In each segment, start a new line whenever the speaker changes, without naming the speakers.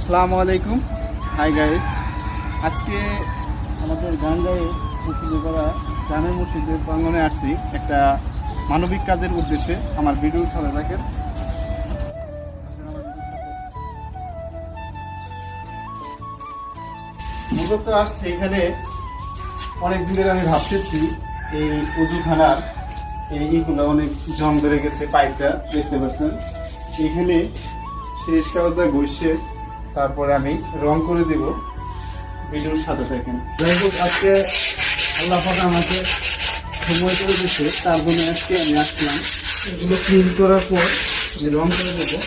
আসসালামু আলাইকুম। Hi guys, আজকে আমাদের গাঙ্গায় মুর্শিদাবাদ জামে মসজিদের প্রাঙ্গণে আসছি একটা মানবিক কাজের উদ্দেশ্যে। আমার ভিডিও সাথে রাখেন। মূলত আসছি এখানে অনেক দিনের আমি ভাবতেছি এই উজুখানার এইগুলো অনেক জং ধরে গেছে, পাইপটা দেখতে পাচ্ছেন। এখানে শেষ কাগজটা ঘষে তারপরে আমি রং করে দেব। ভিডিওর সাথে থাকেন। যাই হোক, আজকে আল্লাহ পাক আমাকে সময় করে দিচ্ছে, তার জন্য আজকে আমি আসলাম। এগুলো ক্লিন করার পর আমি রং করে দেবো।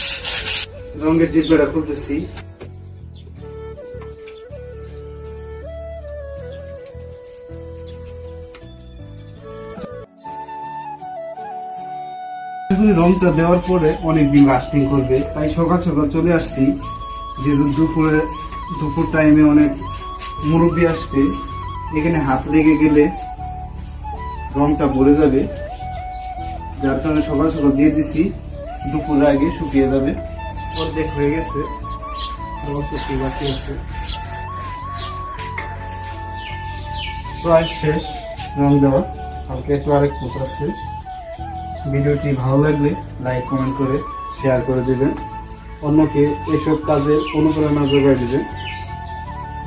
রঙের ডিব্বাটা খুলতেছি। রংটা দেওয়ার পরে অনেকদিন লাস্টিং করবে, তাই সকাল সকাল চলে আসছি। যেহেতু দুপুর টাইমে অনেক মুরব্বী আসবে, এখানে হাত লেগে গেলে রংটা ভরে যাবে, যার কারণে সকাল সকাল দিয়ে দিছি। দুপুরের আগে শুকিয়ে যাবে। অর্ধেক হয়ে গেছে, বাকি আছে, প্রায় শেষ রং দেওয়া। হালকা একটু আরেক পোষ আছে। ভিডিওটি ভালো লাগলে লাইক কমেন্ট করে শেয়ার করে দেবেন, অন্যকে এসব কাজে অনুপ্রেরণা যোগাই দেবেন।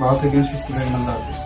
ভালো থাকেন, সুস্থ থাকেন। আল্লাহ হাফেজ।